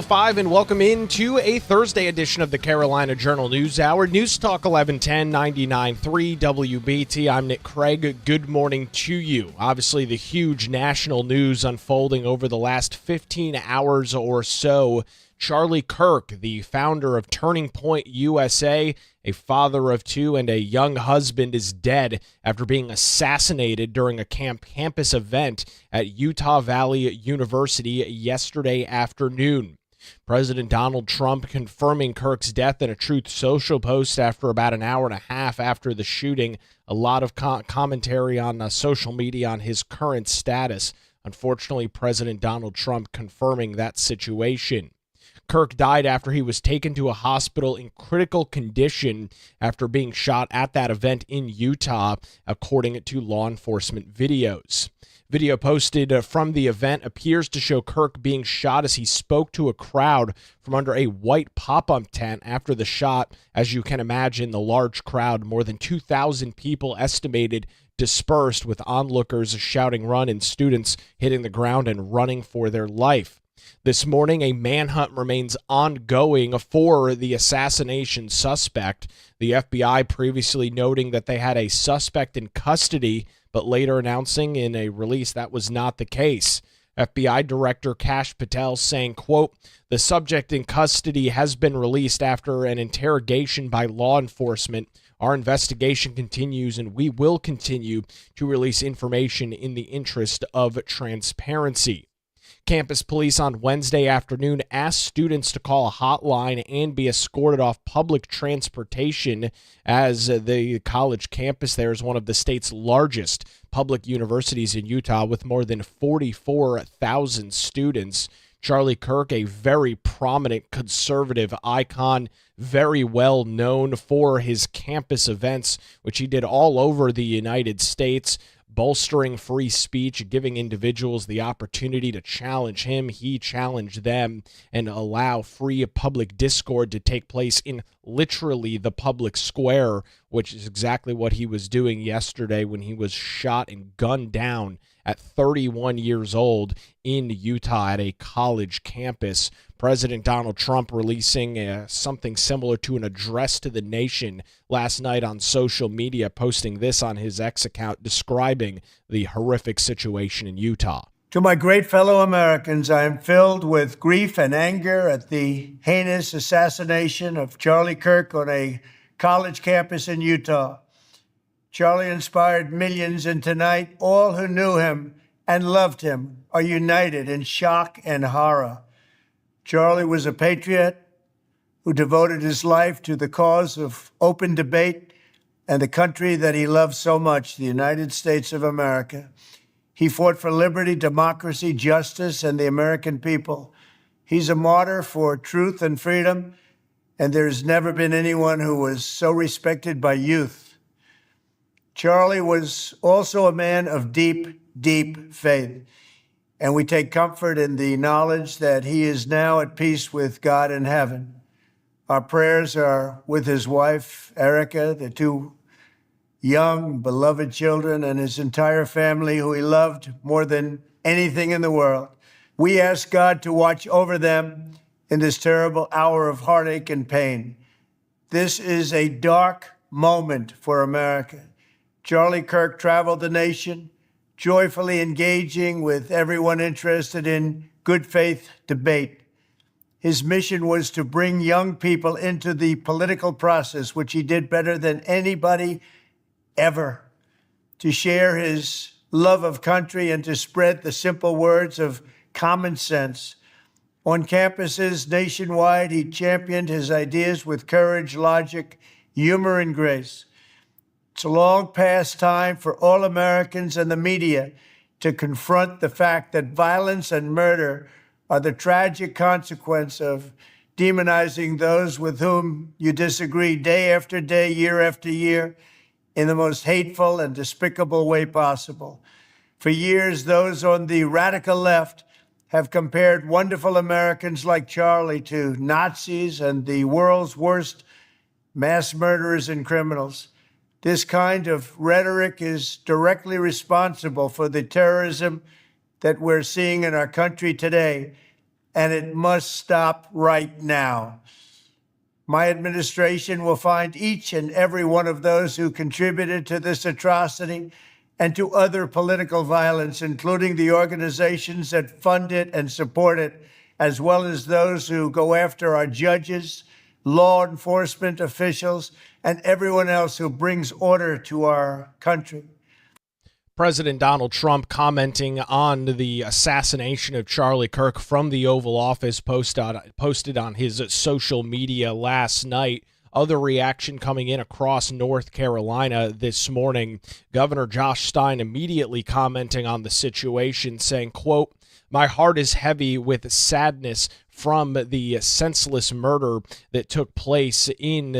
5 and welcome into a Thursday edition of the Carolina Journal News Hour. News Talk 1110 99.3 WBT. I'm Nick Craig. Good morning to you. Obviously, the huge national news unfolding over the last 15 hours or so. Charlie Kirk, the founder of Turning Point USA, a father of two and a young husband, is dead after being assassinated during a campus event at Utah Valley University yesterday afternoon. President Donald Trump confirming Kirk's death in a Truth Social post after about an hour and a half after the shooting. A lot of commentary on social media on his current status. Unfortunately, President Donald Trump confirming that situation. Kirk died after he was taken to a hospital in critical condition after being shot at that event in Utah, according to law enforcement videos. Video posted from the event appears to show Kirk being shot as he spoke to a crowd from under a white pop-up tent after the shot. As you can imagine, the large crowd, more than 2,000 people estimated, dispersed, with onlookers shouting "run" and students hitting the ground and running for their life. This morning, a manhunt remains ongoing for the assassination suspect. The FBI previously noting that they had a suspect in custody, but later announcing in a release that was not the case. FBI Director Kash Patel saying, quote, "The subject in custody has been released after an interrogation by law enforcement. Our investigation continues, and we will continue to release information in the interest of transparency." Campus police on Wednesday afternoon asked students to call a hotline and be escorted off public transportation, as the college campus there is one of the state's largest public universities in Utah with more than 44,000 students. Charlie Kirk, a very prominent conservative icon, very well known for his campus events, which he did all over the United States, bolstering free speech, giving individuals the opportunity to challenge him. He challenged them and allow free public discord to take place in literally the public square, which is exactly what he was doing yesterday when he was shot and gunned down at 31 years old in Utah at a college campus. President Donald Trump releasing something similar to an address to the nation last night on social media, posting this on his X account, describing the horrific situation in Utah. To my great fellow Americans, I am filled with grief and anger at the heinous assassination of Charlie Kirk on a college campus in Utah. Charlie inspired millions, and tonight all who knew him and loved him are united in shock and horror. Charlie was a patriot who devoted his life to the cause of open debate and the country that he loved so much, the United States of America. He fought for liberty, democracy, justice, and the American people. He's a martyr for truth and freedom, and there's never been anyone who was so respected by youth. Charlie was also a man of deep, deep faith, and we take comfort in the knowledge that he is now at peace with God in heaven. Our prayers are with his wife, Erica, the two young, beloved children, and his entire family, who he loved more than anything in the world. We ask God to watch over them in this terrible hour of heartache and pain. This is a dark moment for America. Charlie Kirk traveled the nation, joyfully engaging with everyone interested in good faith debate. His mission was to bring young people into the political process, which he did better than anybody ever, to share his love of country and to spread the simple words of common sense. On campuses nationwide, he championed his ideas with courage, logic, humor, and grace. It's a long past time for all Americans and the media to confront the fact that violence and murder are the tragic consequence of demonizing those with whom you disagree day after day, year after year, in the most hateful and despicable way possible. For years, those on the radical left have compared wonderful Americans like Charlie to Nazis and the world's worst mass murderers and criminals. This kind of rhetoric is directly responsible for the terrorism that we're seeing in our country today and it must stop right now. My administration will find each and every one of those who contributed to this atrocity and to other political violence, including the organizations that fund it and support it, as well as those who go after our judges, law enforcement officials, and everyone else who brings order to our country. President Donald Trump commenting on the assassination of Charlie Kirk from the Oval Office posted on his social media last night. Other reaction coming in across North Carolina this morning. Governor Josh Stein immediately commenting on the situation, saying, quote, "My heart is heavy with sadness from the senseless murder that took place in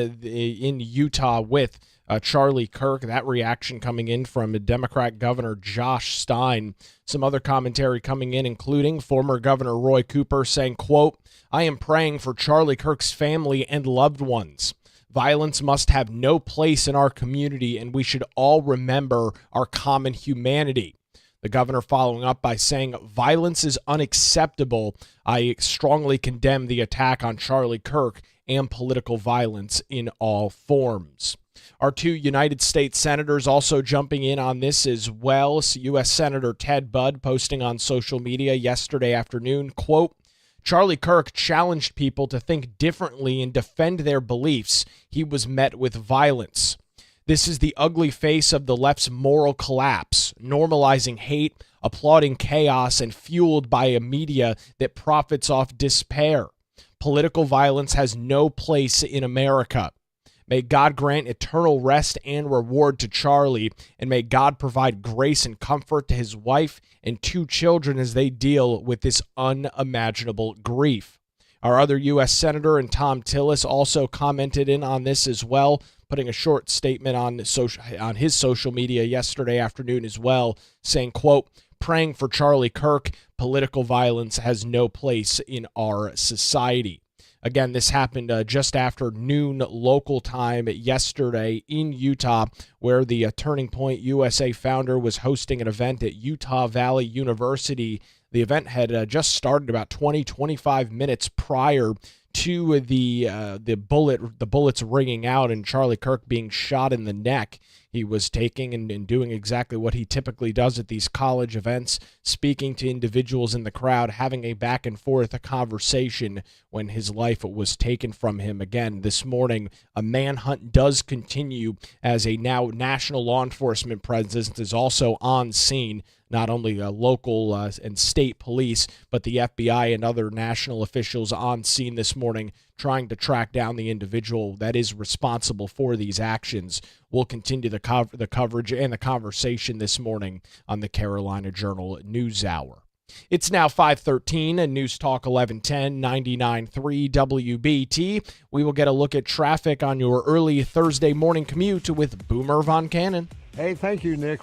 Utah with Charlie Kirk." That reaction coming in from Democrat Governor Josh Stein. Some other commentary coming in, including former Governor Roy Cooper saying, quote, "I am praying for Charlie Kirk's family and loved ones. Violence must have no place in our community, and we should all remember our common humanity." The governor following up by saying, "Violence is unacceptable. I strongly condemn the attack on Charlie Kirk and political violence in all forms." Our two United States senators also jumping in on this as well. U.S. Senator Ted Budd posting on social media yesterday afternoon, quote, "Charlie Kirk challenged people to think differently and defend their beliefs. He was met with violence. This is the ugly face of the left's moral collapse, normalizing hate, applauding chaos, and fueled by a media that profits off despair. Political violence has no place in America. May God grant eternal rest and reward to Charlie, and may God provide grace and comfort to his wife and two children as they deal with this unimaginable grief." Our other U.S. Senator and Tom Tillis also commented in on this as well, putting a short statement on his social media yesterday afternoon as well, saying, quote, "Praying for Charlie Kirk. Political violence has no place in our society." Again, this happened just after noon local time yesterday in Utah, where the Turning Point USA founder was hosting an event at Utah Valley University. The event had just started about 25 minutes prior to the bullets ringing out and Charlie Kirk being shot in the neck. He was taking and doing exactly what he typically does at these college events, speaking to individuals in the crowd, having a back and forth a conversation when his life was taken from him. Again, this morning, a manhunt does continue as a now national law enforcement presence is also on scene. Not only local and state police, but the FBI and other national officials on scene this morning trying to track down the individual that is responsible for these actions. We'll continue the coverage and the conversation this morning on the Carolina Journal News Hour. It's now 5:13 and News Talk 1110 99.3 WBT. We will get a look at traffic on your early Thursday morning commute with Boomer Von Cannon. Hey, thank you, Nick.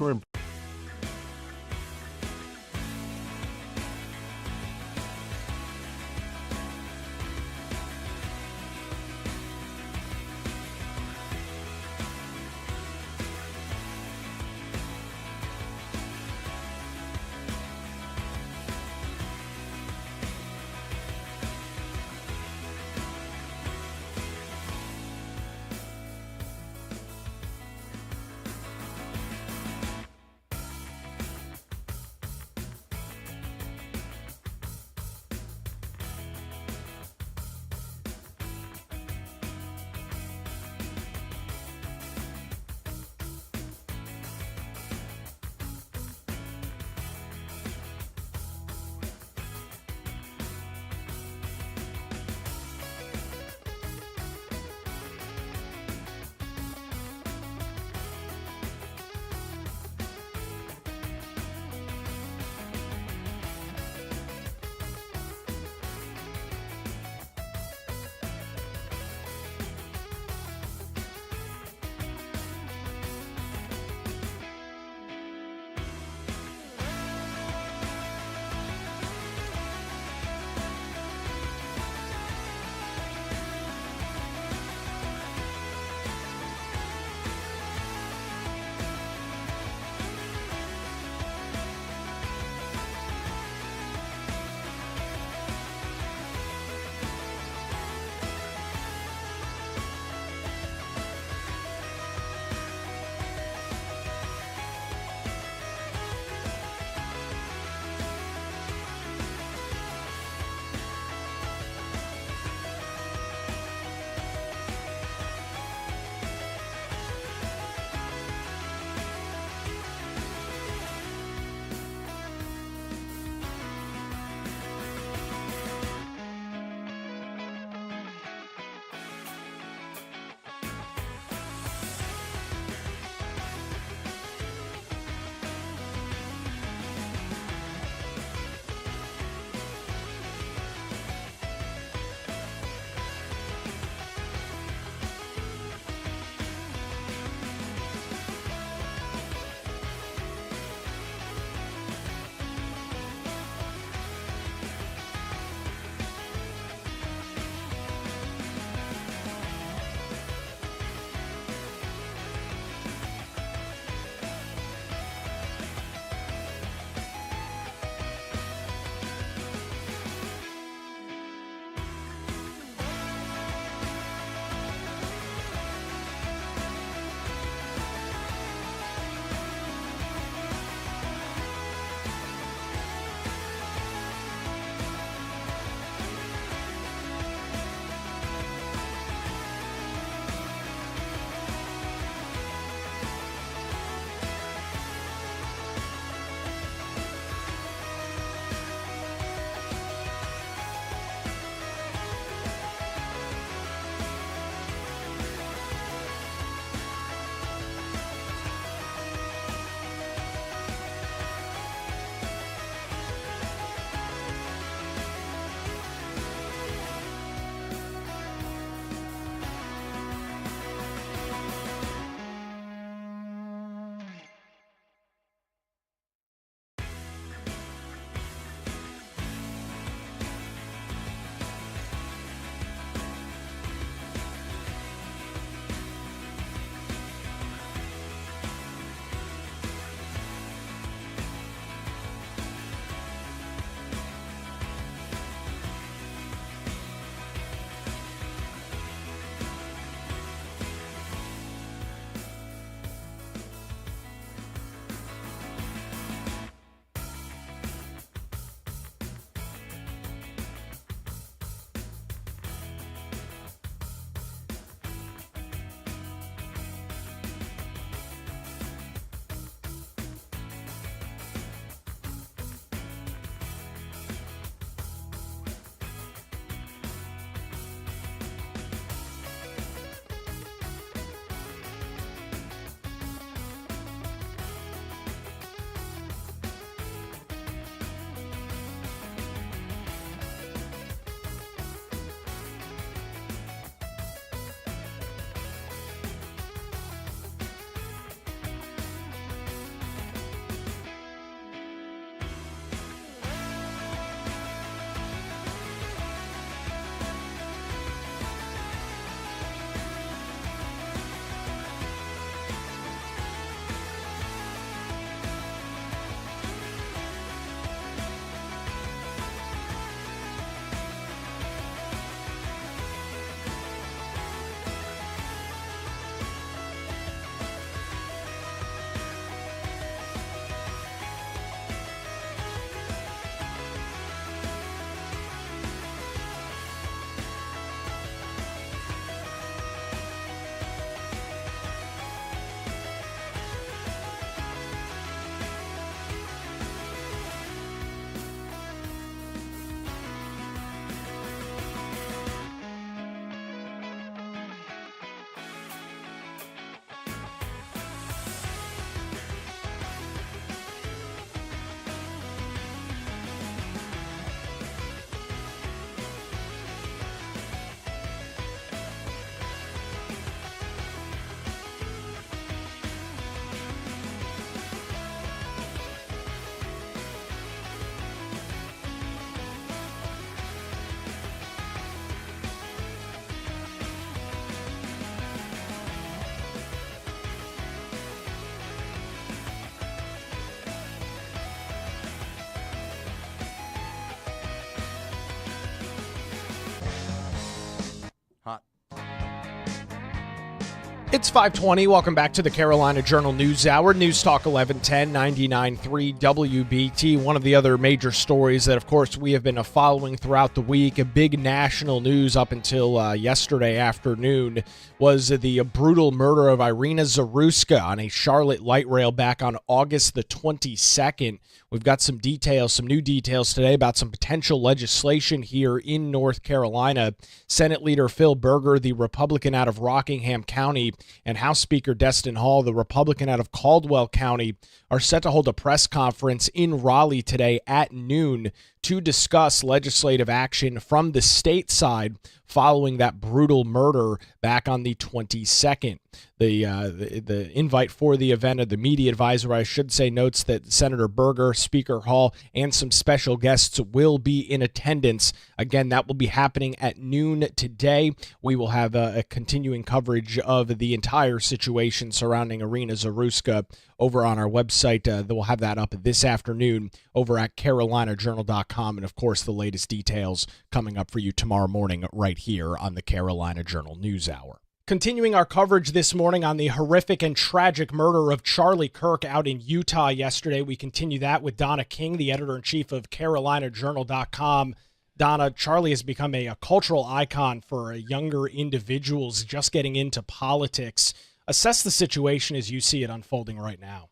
It's 5:20. Welcome back to the Carolina Journal News Hour. News Talk 1110 99.3 WBT. One of the other major stories that, of course, we have been following throughout the week, a big national news up until yesterday afternoon, was the brutal murder of Iryna Zarutska on a Charlotte light rail back on August the 22nd. We've got some details, some new details today about some potential legislation here in North Carolina. Senate Leader Phil Berger, the Republican out of Rockingham County, and House Speaker Destin Hall, the Republican out of Caldwell County, are set to hold a press conference in Raleigh today at noon to discuss legislative action from the state side following that brutal murder back on the 22nd. The invite for the event, of the media advisor, I should say, notes that Senator Berger, Speaker Hall, and some special guests will be in attendance. Again, that will be happening at noon today. We will have a continuing coverage of the entire situation surrounding Iryna Zarutska over on our website. We'll have that up this afternoon over at carolinajournal.com. And, of course, the latest details coming up for you tomorrow morning right here on the Carolina Journal News Hour. Continuing our coverage this morning on the horrific and tragic murder of Charlie Kirk out in Utah yesterday, we continue that with Donna King, the editor-in-chief of carolinajournal.com. Donna, Charlie has become a cultural icon for younger individuals just getting into politics. Assess the situation as you see it unfolding right now.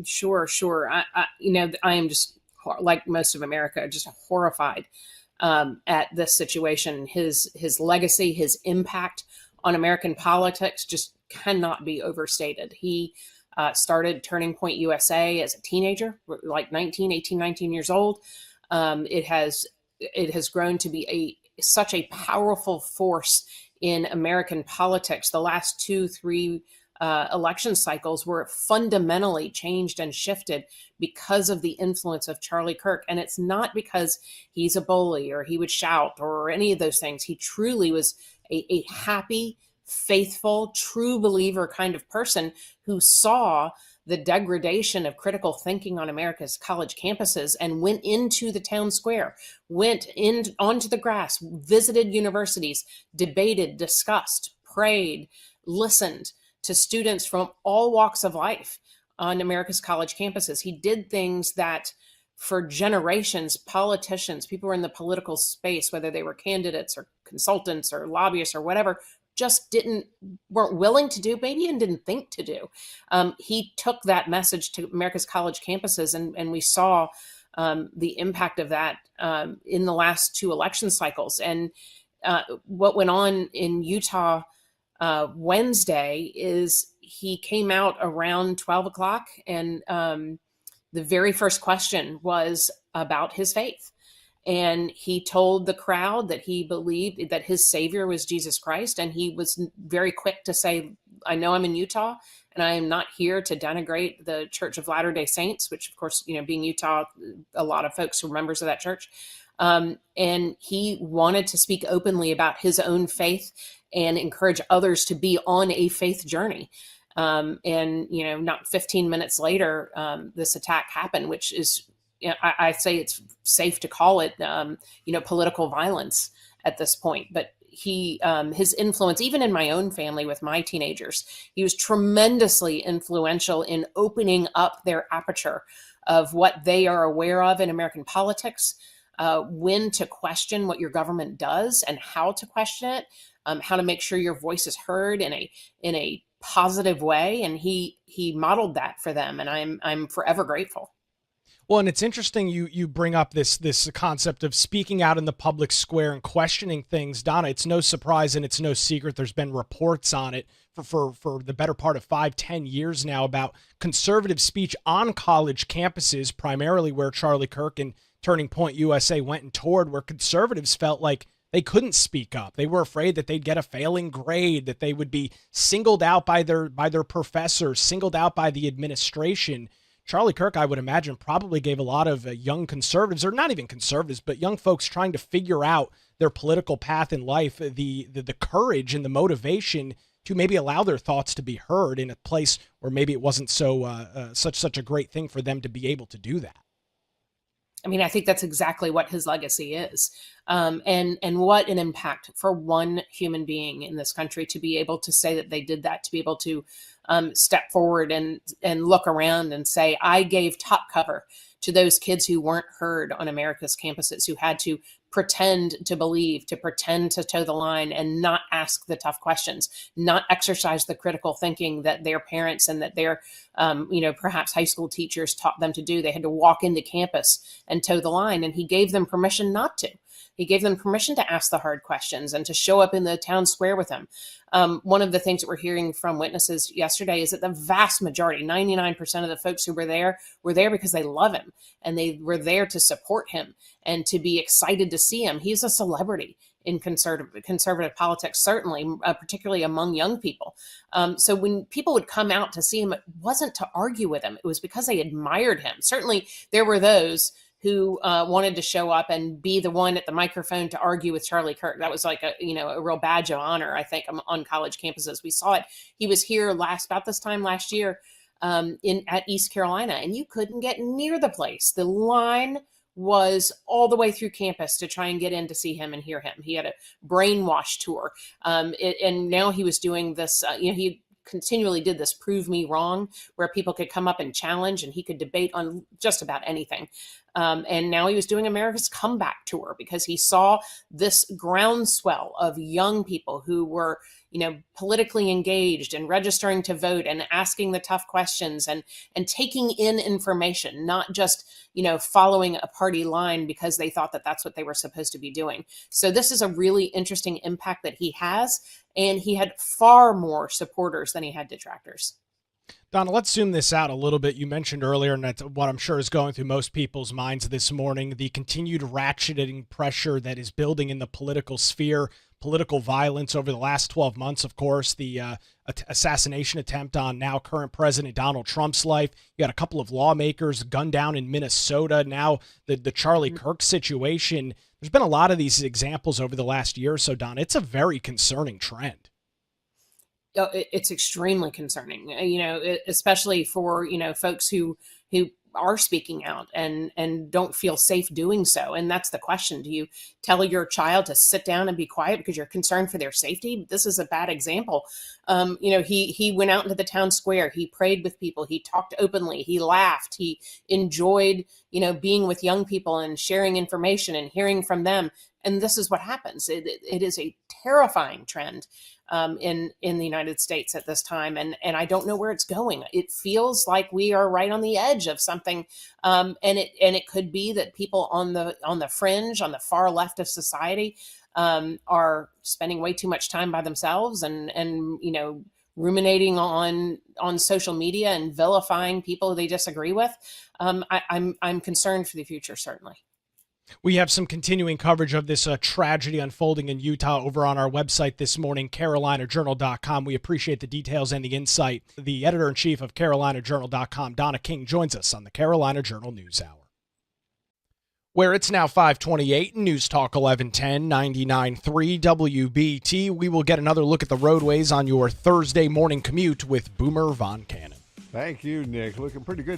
Sure. I am just, like most of America, just horrified at this situation. His legacy, his impact on American politics just cannot be overstated. He started Turning Point USA as a teenager, like 19 years old. It has grown to be such a powerful force in American politics. The last 2-3 election cycles were fundamentally changed and shifted because of the influence of Charlie Kirk. And it's not because he's a bully or he would shout or any of those things. He truly was a happy, faithful, true believer kind of person who saw the degradation of critical thinking on America's college campuses and went into the town square, went in onto the grass, visited universities, debated, discussed, prayed, listened to students from all walks of life on America's college campuses. He did things that for generations, politicians, people who were in the political space, whether they were candidates or consultants or lobbyists or whatever, just weren't willing to do, maybe even didn't think to do. He took that message to America's college campuses, and we saw the impact of that in the last 2 election cycles. And what went on in Utah Wednesday is he came out around 12 o'clock, and the very first question was about his faith. And he told the crowd that he believed that his savior was Jesus Christ. And he was very quick to say, I know I'm in Utah and I am not here to denigrate the Church of Latter-day Saints, which, of course, being Utah, a lot of folks were members of that church. And he wanted to speak openly about his own faith and encourage others to be on a faith journey. And not 15 minutes later, this attack happened, which is, I say it's safe to call it, political violence at this point. But his influence, even in my own family with my teenagers, he was tremendously influential in opening up their aperture of what they are aware of in American politics, when to question what your government does and how to question it, how to make sure your voice is heard in a positive way. And he modeled that for them, and I'm forever grateful. Well, and it's interesting you bring up this concept of speaking out in the public square and questioning things. Donna, it's no surprise and it's no secret. There's been reports on it for the better part of 5-10 years now about conservative speech on college campuses, primarily where Charlie Kirk and Turning Point USA went and toured, where conservatives felt like they couldn't speak up. They were afraid that they'd get a failing grade, that they would be singled out by their professors, singled out by the administration. Charlie Kirk, I would imagine, probably gave a lot of young conservatives, or not even conservatives, but young folks trying to figure out their political path in life, the courage and the motivation to maybe allow their thoughts to be heard in a place where maybe it wasn't such a great thing for them to be able to do that. I mean, I think that's exactly what his legacy is. And what an impact for one human being in this country to be able to say that they did that, to be able to step forward and look around and say, I gave top cover to those kids who weren't heard on America's campuses, who had to pretend to believe, to pretend to toe the line and not ask the tough questions, not exercise the critical thinking that their parents and that their, perhaps high school teachers taught them to do. They had to walk into campus and toe the line, and he gave them permission not to. He gave them permission to ask the hard questions and to show up in the town square with him. One of the things that we're hearing from witnesses yesterday is that the vast majority, 99% of the folks who were there because they love him and they were there to support him and to be excited to see him. He's a celebrity in conservative politics, certainly, particularly among young people. So when people would come out to see him, it wasn't to argue with him. It was because they admired him. Certainly, there were those who wanted to show up and be the one at the microphone to argue with Charlie Kirk. That was like a real badge of honor, I think, on college campuses. We saw it. He was here about this time last year at East Carolina, and you couldn't get near the place. The line was all the way through campus to try and get in to see him and hear him. He had a brainwash tour, and now he was doing this. He continually did this prove me wrong, where people could come up and challenge and he could debate on just about anything. And now he was doing America's comeback tour because he saw this groundswell of young people who were, politically engaged and registering to vote and asking the tough questions and taking in information, not just, following a party line because they thought that that's what they were supposed to be doing. So this is a really interesting impact that he has. And he had far more supporters than he had detractors. Donna, let's zoom this out a little bit. You mentioned earlier, and that's what I'm sure is going through most people's minds this morning, the continued ratcheting pressure that is building in the political sphere, political violence over the last 12 months, of course, the assassination attempt on now current President Donald Trump's life. You got a couple of lawmakers gunned down in Minnesota. Now the Charlie Kirk situation. There's been a lot of these examples over the last year or so, Don. It's a very concerning trend. It's extremely concerning, especially for, folks who are speaking out and don't feel safe doing so. And that's the question. Do you tell your child to sit down and be quiet because you're concerned for their safety? This is a bad example. He went out into the town square. He prayed with people. He talked openly. He laughed. He enjoyed, being with young people and sharing information and hearing from them. And this is what happens. It is a terrifying trend in the United States at this time, and I don't know where it's going. It feels like we are right on the edge of something, and it could be that people on the fringe, on the far left of society, are spending way too much time by themselves and ruminating on social media and vilifying people they disagree with. I'm concerned for the future, certainly. We have some continuing coverage of this tragedy unfolding in Utah over on our website this morning, carolinajournal.com. We appreciate the details and the insight. The editor-in-chief of carolinajournal.com, Donna King, joins us on the Carolina Journal News Hour. Where it's now 5:28, News Talk 1110, 99.3 WBT. We will get another look at the roadways on your Thursday morning commute with Boomer Von Cannon. Thank you, Nick. Looking pretty good.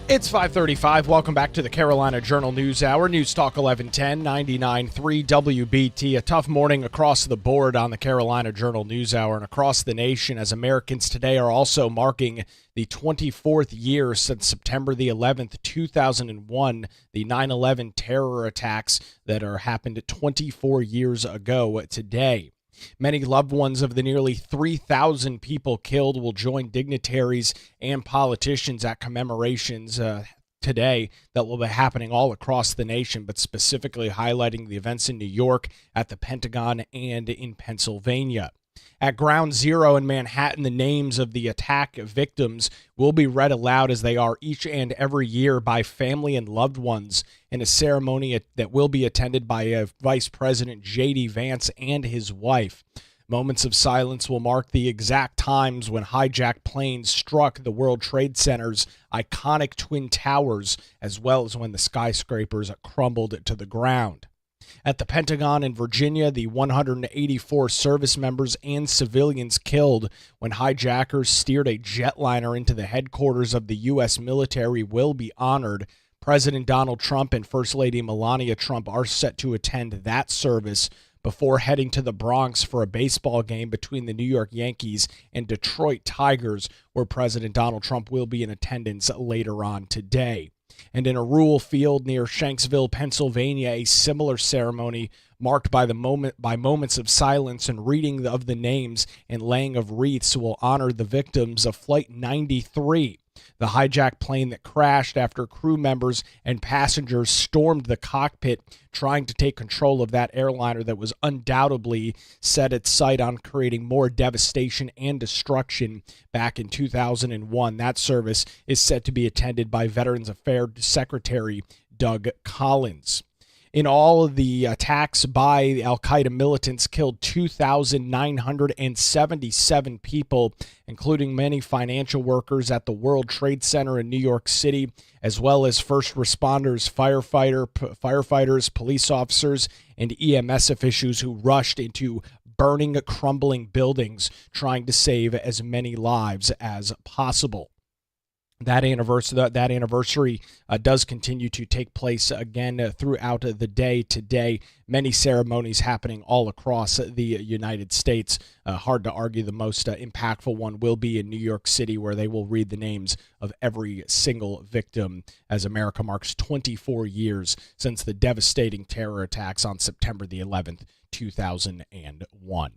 It's 5:35. Welcome back to the Carolina Journal News Hour. News Talk 1110, 99.3 WBT. A tough morning across the board on the Carolina Journal News Hour and across the nation as Americans today are also marking the 24th year since September the 11th, 2001, the 9/11 terror attacks that happened 24 years ago today. Many loved ones of the nearly 3,000 people killed will join dignitaries and politicians at commemorations today that will be happening all across the nation, but specifically highlighting the events in New York, at the Pentagon, and in Pennsylvania. At Ground Zero in Manhattan, the names of the attack victims will be read aloud as they are each and every year by family and loved ones in a ceremony that will be attended by Vice President J.D. Vance and his wife. Moments of silence will mark the exact times when hijacked planes struck the World Trade Center's iconic Twin Towers, as well as when the skyscrapers crumbled to the ground. At the Pentagon in Virginia, the 184 service members and civilians killed when hijackers steered a jetliner into the headquarters of the U.S. military will be honored. President Donald Trump and First Lady Melania Trump are set to attend that service before heading to the Bronx for a baseball game between the New York Yankees and Detroit Tigers, where President Donald Trump will be in attendance later on today. And in a rural field near Shanksville, Pennsylvania, a similar ceremony marked by moments of silence and reading of the names and laying of wreaths will honor the victims of Flight 93, the hijacked plane that crashed after crew members and passengers stormed the cockpit trying to take control of that airliner that was undoubtedly set its sight on creating more devastation and destruction back in 2001. That service is set to be attended by Veterans Affairs Secretary Doug Collins. In all, the attacks by al-Qaeda militants killed 2,977 people, including many financial workers at the World Trade Center in New York City, as well as first responders, firefighters, police officers, and EMS officials who rushed into burning, crumbling buildings, trying to save as many lives as possible. That anniversary does continue to take place again throughout the day today. Many ceremonies happening all across the United States. Hard to argue the most impactful one will be in New York City, where they will read the names of every single victim as America marks 24 years since the devastating terror attacks on September the 11th, 2001.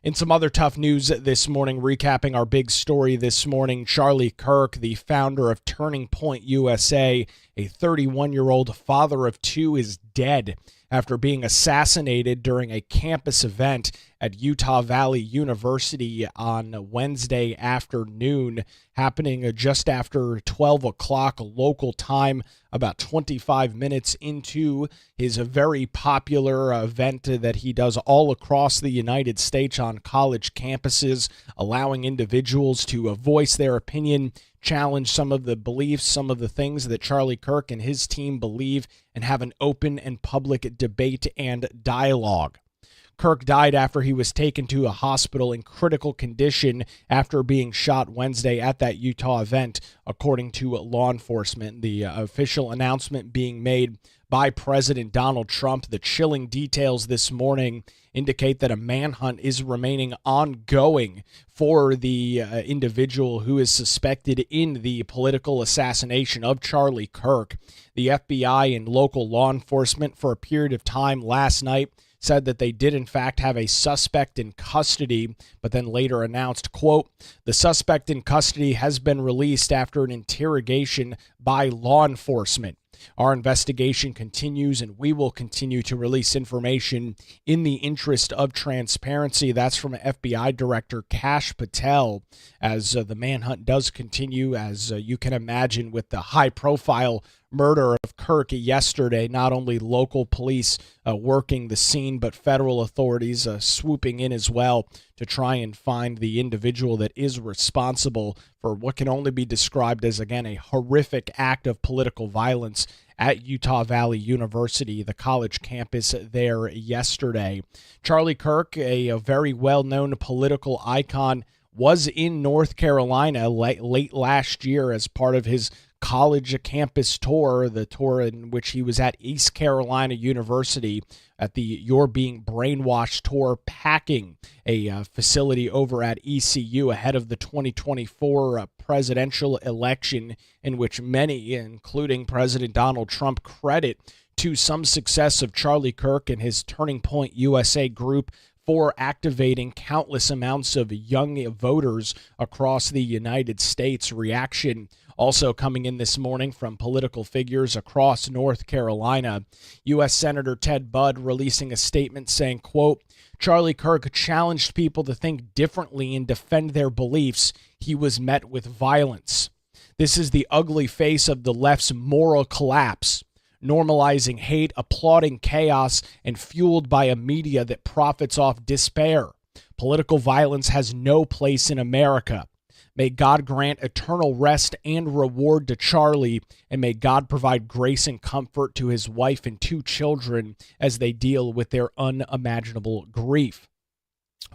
In some other tough news this morning, recapping our big story this morning, Charlie Kirk, the founder of Turning Point USA, a 31-year-old father of two, is dead after being assassinated during a campus event at Utah Valley University on Wednesday afternoon, happening just after 12 o'clock local time, about 25 minutes into his very popular event that he does all across the United States on college campuses, allowing individuals to voice their opinion, challenge some of the beliefs, some of the things that Charlie Kirk and his team believe, and have an open and public debate and dialogue. Kirk died after he was taken to a hospital in critical condition after being shot Wednesday at that Utah event, according to law enforcement. The official announcement being made by President Donald Trump. The chilling details this morning indicate that a manhunt is remaining ongoing for the individual who is suspected in the political assassination of Charlie Kirk. The FBI and local law enforcement for a period of time last night said that they did in fact have a suspect in custody, but then later announced, quote, "The suspect in custody has been released after an interrogation by law enforcement. Our investigation continues, and we will continue to release information in the interest of transparency." That's from FBI Director Kash Patel, as the manhunt does continue, as you can imagine, with the high-profile murder of Kirk yesterday. Not only local police working the scene, but federal authorities swooping in as well to try and find the individual that is responsible for what can only be described as, again, a horrific act of political violence at Utah Valley University, the college campus there yesterday. Charlie Kirk, a very well-known political icon, was in North Carolina late last year as part of his college campus tour, the tour in which he was at East Carolina University at the You're Being Brainwashed tour, packing a facility over at ECU ahead of the 2024 presidential election, in which many, including President Donald Trump, credit to some success of Charlie Kirk and his Turning Point USA group for activating countless amounts of young voters across the United States. Reaction also coming in this morning from political figures across North Carolina. U.S. Senator Ted Budd releasing a statement saying, quote, Charlie Kirk challenged people to think differently and defend their beliefs. He was met with violence. This is the ugly face of the left's moral collapse, normalizing hate, applauding chaos, and fueled by a media that profits off despair. Political violence has no place in America. May God grant eternal rest and reward to Charlie, and may God provide grace and comfort to his wife and 2 children as they deal with their unimaginable grief.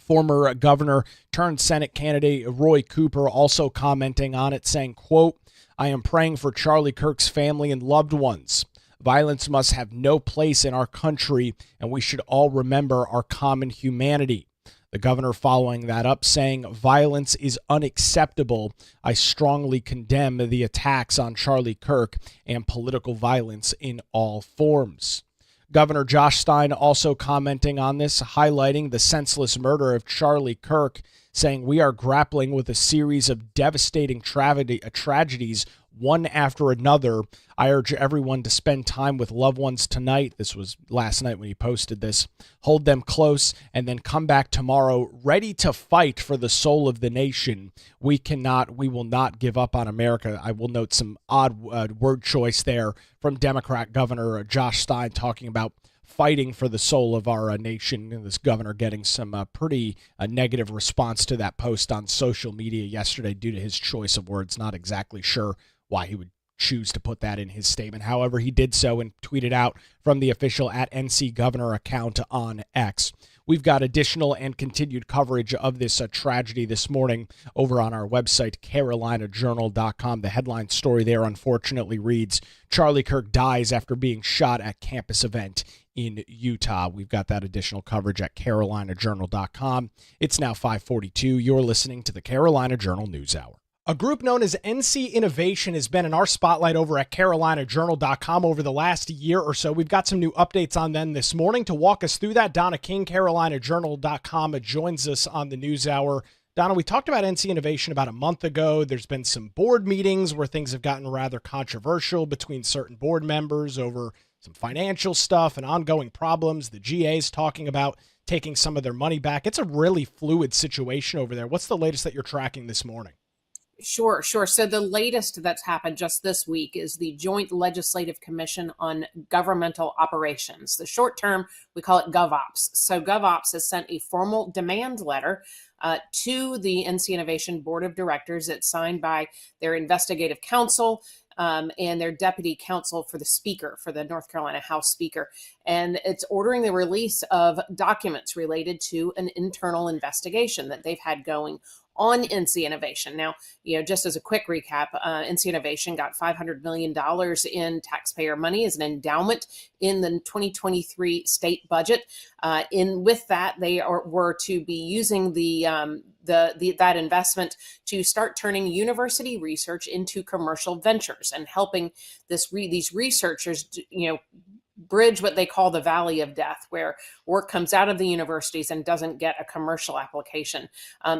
Former governor turned Senate candidate Roy Cooper also commenting on it, saying, quote, I am praying for Charlie Kirk's family and loved ones. Violence must have no place in our country, and we should all remember our common humanity. The governor following that up saying, violence is unacceptable. I strongly condemn the attacks on Charlie Kirk and political violence in all forms. Governor Josh Stein also commenting on this, highlighting the senseless murder of Charlie Kirk, saying we are grappling with a series of devastating tragedies, one after another. I urge everyone to spend time with loved ones tonight. This was last night when he posted this. Hold them close and then come back tomorrow ready to fight for the soul of the nation. We will not give up on America. I will note some odd word choice there from Democrat Governor Josh Stein talking about fighting for the soul of our nation. And this governor getting some pretty negative response to that post on social media yesterday due to his choice of words. Not exactly sure why he would choose to put that in his statement. However, he did so and tweeted out from the official @NC Governor account on X. We've got additional and continued coverage of this tragedy this morning over on our website, carolinajournal.com. The headline story there, unfortunately, reads, Charlie Kirk dies after being shot at campus event in Utah. We've got that additional coverage at carolinajournal.com. It's now 5:42. You're listening to the Carolina Journal News Hour. A group known as NCInnovation has been in our spotlight over at carolinajournal.com over the last year or so. We've got some new updates on them this morning. To walk us through that, Donna King, carolinajournal.com, joins us on the News Hour. Donna, we talked about NCInnovation about a month ago. There's been some board meetings where things have gotten rather controversial between certain board members over some financial stuff and ongoing problems. The GA's talking about taking some of their money back. It's a really fluid situation over there. What's the latest that you're tracking this morning? Sure. So the latest that's happened just this week is the Joint Legislative Commission on Governmental Operations. The short term, we call it GovOps. So GovOps has sent a formal demand letter to the NCInnovation Board of Directors. It's signed by their investigative counsel and their deputy counsel for the Speaker, for the North Carolina House Speaker. And it's ordering the release of documents related to an internal investigation that they've had going on NCInnovation. Now, just as a quick recap, NCInnovation got $500 million in taxpayer money as an endowment in the 2023 state budget. With that, they were to be using that investment to start turning university research into commercial ventures and helping these researchers, bridge what they call the valley of death, where work comes out of the universities and doesn't get a commercial application.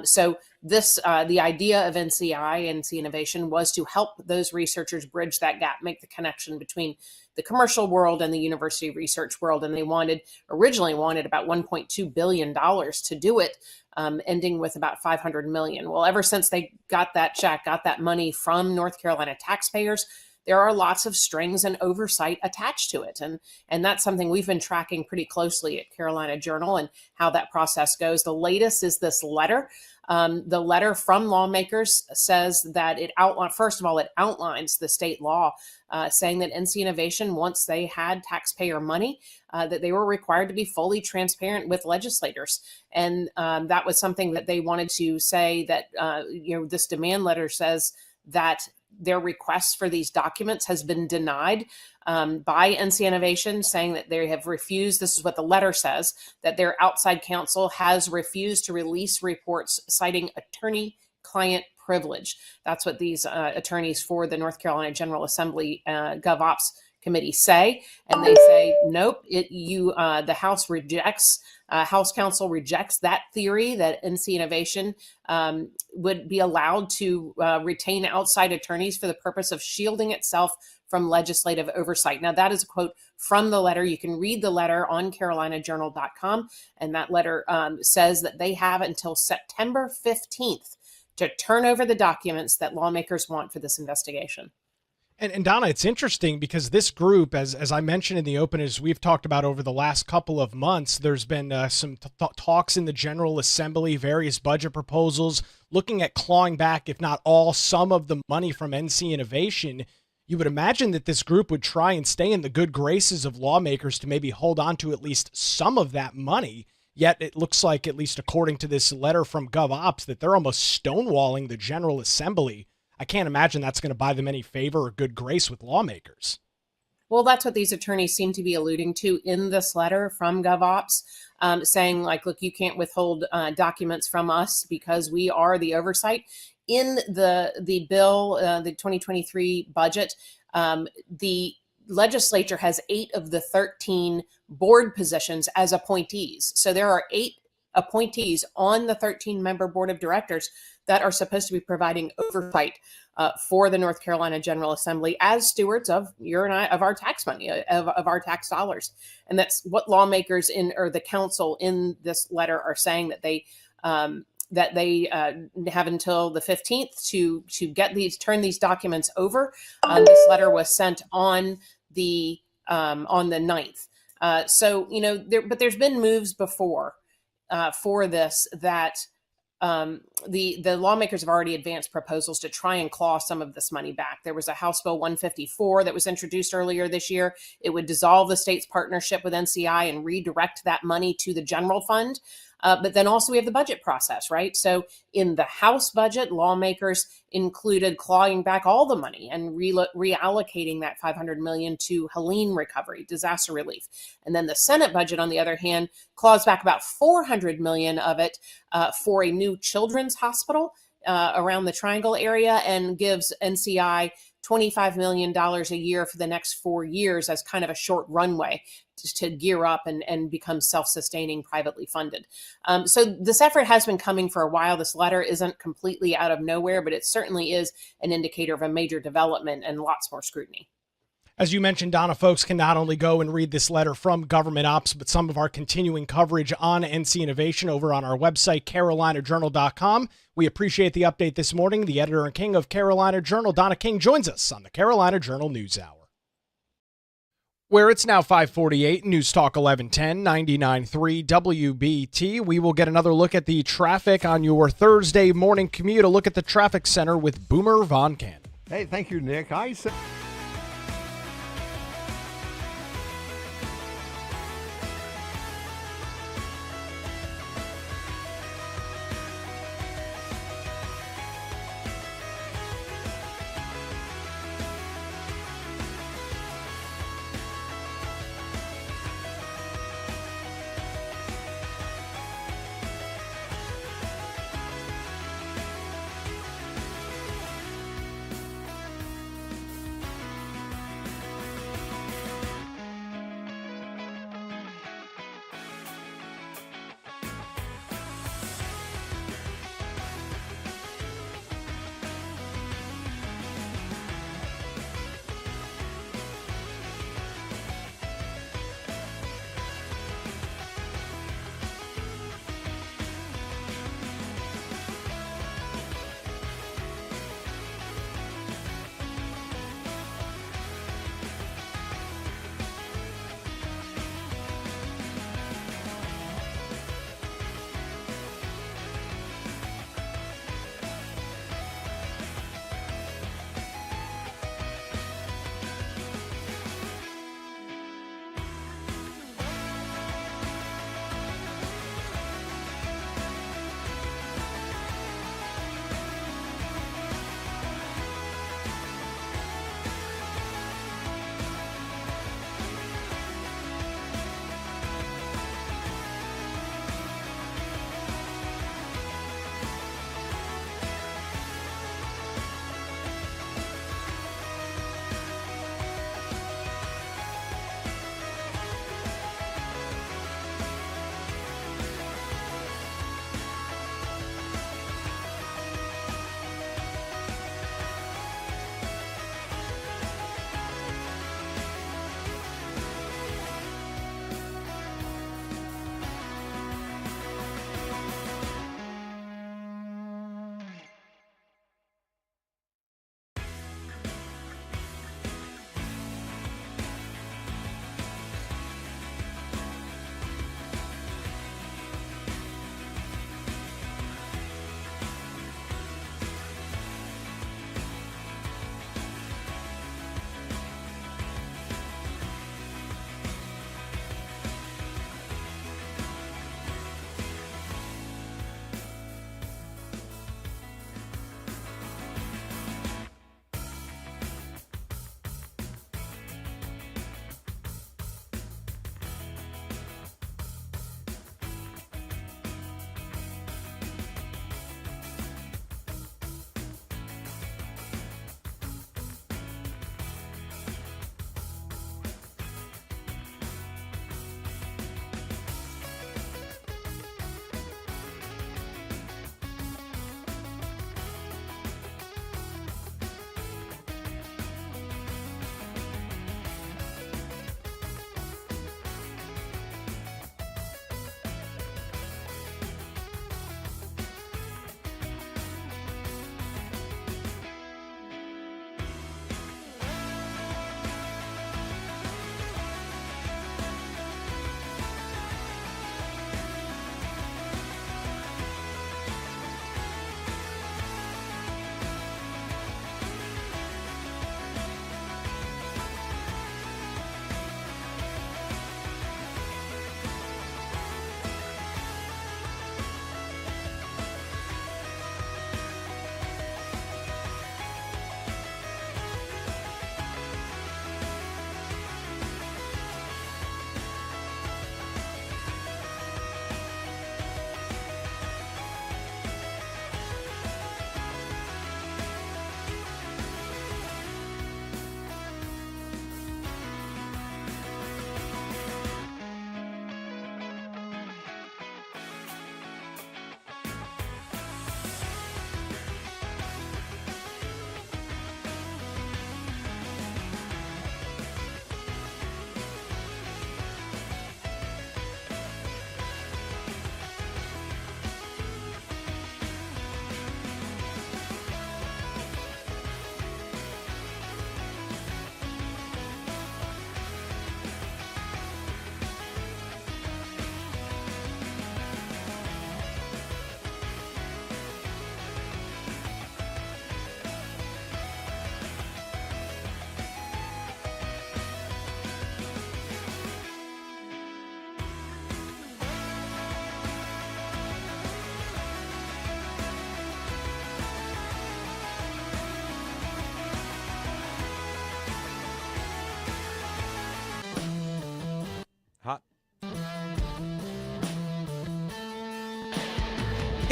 So the idea of NCInnovation was to help those researchers bridge that gap, make the connection between the commercial world and the university research world. And they originally wanted about $1.2 billion to do it, ending with about $500 million. Well, ever since they got that money from North Carolina taxpayers, there are lots of strings and oversight attached to it. And that's something we've been tracking pretty closely at Carolina Journal and how that process goes. The latest is this letter. The letter from lawmakers says that it outlines the state law, saying that NCInnovation, once they had taxpayer money, that they were required to be fully transparent with legislators. And that was something that they wanted to say that, this demand letter says that their request for these documents has been denied by NCInnovation, saying that they have refused. This is what the letter says, that their outside counsel has refused to release reports citing attorney-client privilege. That's what these attorneys for the North Carolina General Assembly GovOps committee say, and they say nope. The House rejects. House Counsel rejects that theory that NCInnovation would be allowed to retain outside attorneys for the purpose of shielding itself from legislative oversight. Now, that is a quote from the letter. You can read the letter on carolinajournal.com, and that letter says that they have until September 15th to turn over the documents that lawmakers want for this investigation. And Donna, it's interesting because this group, as I mentioned in the open, as we've talked about over the last couple of months, there's been some talks in the General Assembly, various budget proposals, looking at clawing back, if not all, some of the money from NCInnovation. You would imagine that this group would try and stay in the good graces of lawmakers to maybe hold on to at least some of that money. Yet it looks like, at least according to this letter from GovOps, that they're almost stonewalling the General Assembly. I can't imagine that's going to buy them any favor or good grace with lawmakers. Well, that's what these attorneys seem to be alluding to in this letter from GovOps, saying, like, look, you can't withhold documents from us because we are the oversight. In the bill, the 2023 budget, the legislature has 8 of the 13 board positions as appointees. So there are 8 appointees on the 13-member board of directors that are supposed to be providing oversight for the North Carolina General Assembly as stewards of our tax money, of our tax dollars. And that's what lawmakers or the council in this letter are saying, that they have until the 15th to turn these documents over. This letter was sent on the 9th. But there's been moves before for this that the lawmakers have already advanced proposals to try and claw some of this money back. There was a House Bill 154 that was introduced earlier this year. It would dissolve the state's partnership with NCI and redirect that money to the general fund. But then also we have the budget process, right? So in the House budget, lawmakers included clawing back all the money and reallocating that $500 million to Helene recovery, disaster relief. And then the Senate budget, on the other hand, claws back about $400 million of it for a new children's hospital around the Triangle area, and gives NCI $25 million a year for the next 4 years as kind of a short runway to gear up and become self-sustaining, privately funded. So this effort has been coming for a while. This letter isn't completely out of nowhere, but it certainly is an indicator of a major development and lots more scrutiny. As you mentioned, Donna, folks can not only go and read this letter from Government Ops, but some of our continuing coverage on NCInnovation over on our website, carolinajournal.com. We appreciate the update this morning. The editor-in-king of Carolina Journal, Donna King, joins us on the Carolina Journal News Hour. Where it's now 5:48, News Talk 1110, 99.3 WBT. We will get another look at the traffic on your Thursday morning commute. A look at the traffic center with Boomer Von Cannon. Hey, thank you, Nick.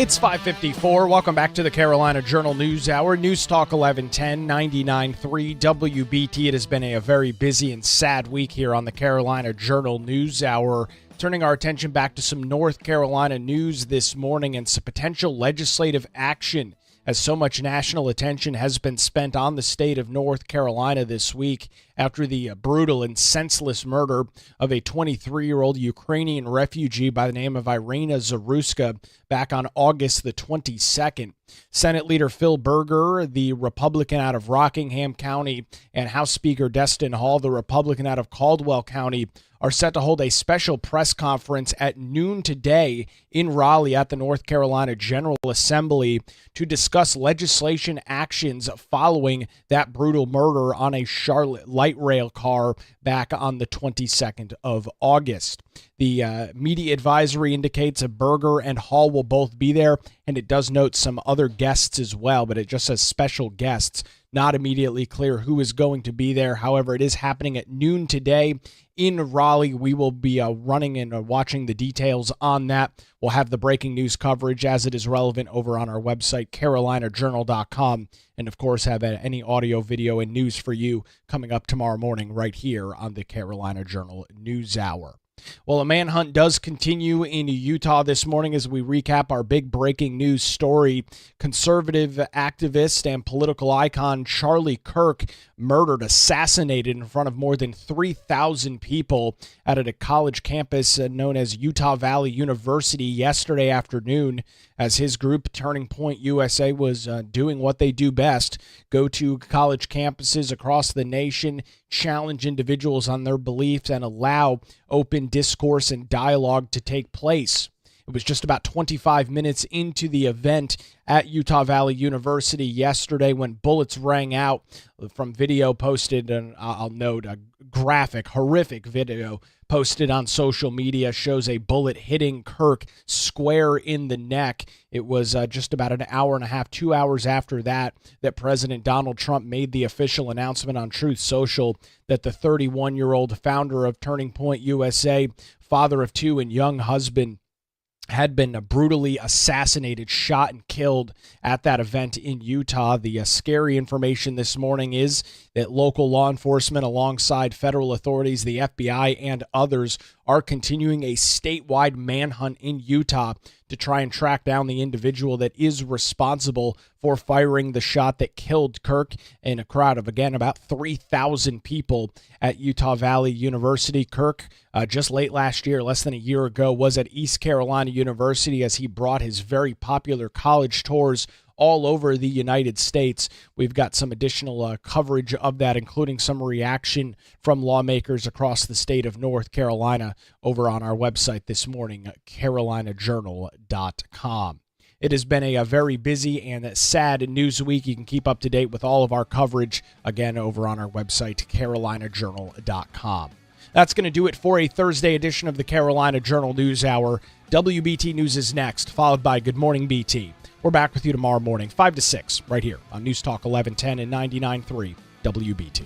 It's 5:54. Welcome back to the Carolina Journal News Hour. News Talk 1110, 99.3 WBT. It has been a very busy and sad week here on the Carolina Journal News Hour. Turning our attention back to some North Carolina news this morning and some potential legislative action, as so much national attention has been spent on the state of North Carolina this week after the brutal and senseless murder of a 23-year-old Ukrainian refugee by the name of Iryna Zarutska back on August the 22nd. Senate Leader Phil Berger, the Republican out of Rockingham County, and House Speaker Destin Hall, the Republican out of Caldwell County, are set to hold a special press conference at noon today in Raleigh at the North Carolina General Assembly to discuss legislation actions following that brutal murder on a Charlotte light rail car back on the 22nd of August. The media advisory indicates that Berger and Hall will both be there, and it does note some other guests as well, but it just says special guests. Not immediately clear who is going to be there. However, it is happening at noon today in Raleigh. We will be running and watching the details on that. We'll have the breaking news coverage as it is relevant over on our website, carolinajournal.com, and of course have any audio, video, and news for you coming up tomorrow morning right here on the Carolina Journal News Hour. Well, a manhunt does continue in Utah this morning as we recap our big breaking news story. Conservative activist and political icon Charlie Kirk murdered, assassinated in front of more than 3,000 people at a college campus known as Utah Valley University yesterday afternoon, as his group, Turning Point USA, was doing what they do best: go to college campuses across the nation, challenge individuals on their beliefs, and allow open discourse and dialogue to take place. It was just about 25 minutes into the event at Utah Valley University yesterday when bullets rang out from video posted, and I'll note a graphic, horrific video posted on social media shows a bullet hitting Kirk square in the neck. It was just about an hour and a half, 2 hours after that President Donald Trump made the official announcement on Truth Social that the 31-year-old founder of Turning Point USA, father of two, and young husband had been brutally assassinated, shot, and killed at that event in Utah. The scary information this morning is that local law enforcement, alongside federal authorities, the FBI, and others, are continuing a statewide manhunt in Utah to try and track down the individual that is responsible for firing the shot that killed Kirk in a crowd of, again, about 3,000 people at Utah Valley University. Kirk, just late last year, less than a year ago, was at East Carolina University as he brought his very popular college tours all over the United States. We've got some additional coverage of that, including some reaction from lawmakers across the state of North Carolina over on our website this morning, carolinajournal.com. It has been a very busy and sad news week. You can keep up to date with all of our coverage, again, over on our website, carolinajournal.com. That's going to do it for a Thursday edition of the Carolina Journal News Hour. WBT News is next, followed by Good Morning BT. We're back with you tomorrow morning, 5 to 6, right here on News Talk 1110 and 99.3 WBT.